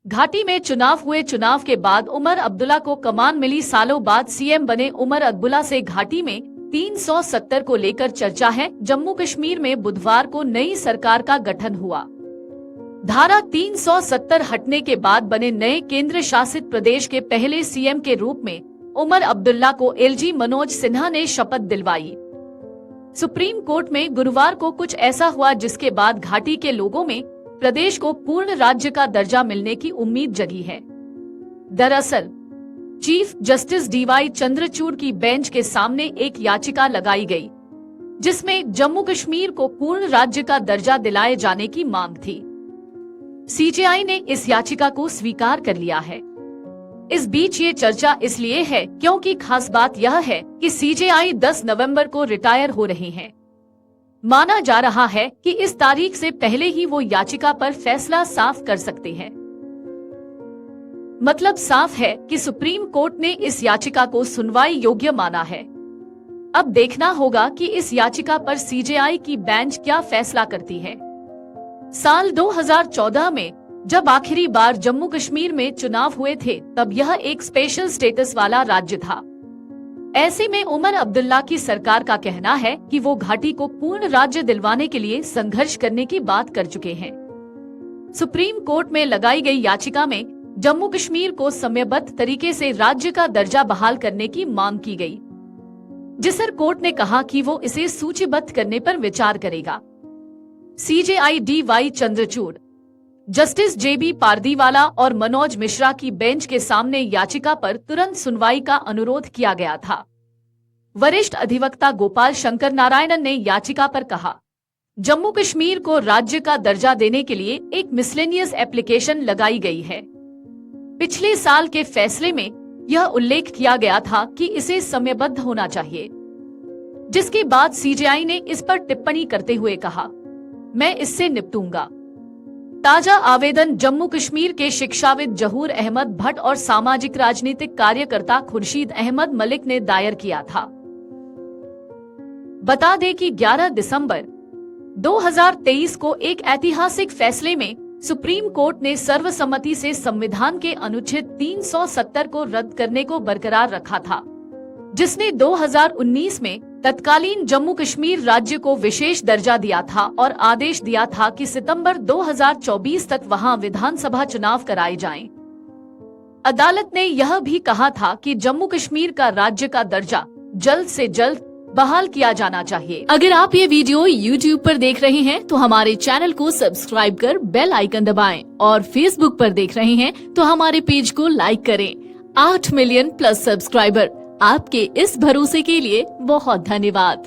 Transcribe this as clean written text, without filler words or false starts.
घाटी में चुनाव हुए। चुनाव के बाद उमर अब्दुल्ला को कमान मिली। सालों बाद सीएम बने उमर अब्दुल्ला से घाटी में 370 को लेकर चर्चा है। जम्मू कश्मीर में बुधवार को नई सरकार का गठन हुआ। धारा 370 हटने के बाद बने नए केंद्र शासित प्रदेश के पहले सीएम के रूप में उमर अब्दुल्ला को एलजी मनोज सिन्हा ने शपथ दिलवाई। सुप्रीम कोर्ट में गुरुवार को कुछ ऐसा हुआ जिसके बाद घाटी के लोगों में प्रदेश को पूर्ण राज्य का दर्जा मिलने की उम्मीद जगी है। दरअसल चीफ जस्टिस डीवाई चंद्रचूड़ की बेंच के सामने एक याचिका लगाई गई, जिसमें जम्मू कश्मीर को पूर्ण राज्य का दर्जा दिलाए जाने की मांग थी। सीजेआई ने इस याचिका को स्वीकार कर लिया है। इस बीच ये चर्चा इसलिए है क्योंकि खास बात यह है कि सीजेआई 10 नवंबर को रिटायर हो रहे हैं। माना जा रहा है कि इस तारीख से पहले ही वो याचिका पर फैसला साफ कर सकते हैं। मतलब साफ है कि सुप्रीम कोर्ट ने इस याचिका को सुनवाई योग्य माना है। अब देखना होगा कि इस याचिका पर सीजेआई की बेंच क्या फैसला करती है। साल 2014 में जब आखिरी बार जम्मू कश्मीर में चुनाव हुए थे, तब यह एक स्पेशल स्टेटस वाला राज्य था। ऐसे में उमर अब्दुल्ला की सरकार का कहना है कि वो घाटी को पूर्ण राज्य दिलवाने के लिए संघर्ष करने की बात कर चुके हैं। सुप्रीम कोर्ट में लगाई गई याचिका में जम्मू कश्मीर को समयबद्ध तरीके से राज्य का दर्जा बहाल करने की मांग की गई, जिस पर कोर्ट ने कहा कि वो इसे सूचीबद्ध करने पर विचार करेगा। सीजेआई डीवाई चंद्रचूड़, जस्टिस जेबी पारदीवाला और मनोज मिश्रा की बेंच के सामने याचिका पर तुरंत सुनवाई का अनुरोध किया गया था। वरिष्ठ अधिवक्ता गोपाल शंकर नारायणन ने याचिका पर कहा, जम्मू कश्मीर को राज्य का दर्जा देने के लिए एक मिसलेनियस एप्लीकेशन लगाई गई है। पिछले साल के फैसले में यह उल्लेख किया गया था कि इसे समयबद्ध होना चाहिए, जिसके बाद सीजेआई ने इस पर टिप्पणी करते हुए कहा, मैं इससे निपटूंगा। ताजा आवेदन जम्मू कश्मीर के शिक्षाविद जहूर अहमद भट्ट और सामाजिक राजनीतिक कार्यकर्ता खुर्शीद अहमद मलिक ने दायर किया था। बता दें कि 11 दिसंबर 2023 को एक ऐतिहासिक फैसले में सुप्रीम कोर्ट ने सर्वसम्मति से संविधान के अनुच्छेद 370 को रद्द करने को बरकरार रखा था, जिसने 2019 में तत्कालीन जम्मू कश्मीर राज्य को विशेष दर्जा दिया था और आदेश दिया था कि सितंबर 2024 तक वहां विधानसभा चुनाव कराए जाएं। अदालत ने यह भी कहा था कि जम्मू कश्मीर का राज्य का दर्जा जल्द से जल्द बहाल किया जाना चाहिए। अगर आप ये वीडियो YouTube पर देख रहे हैं तो हमारे चैनल को सब्सक्राइब कर बेल आइकन दबाएं, और Facebook पर देख रहे हैं तो हमारे पेज को लाइक करें। 8 मिलियन प्लस सब्सक्राइबर, आपके इस भरोसे के लिए बहुत धन्यवाद।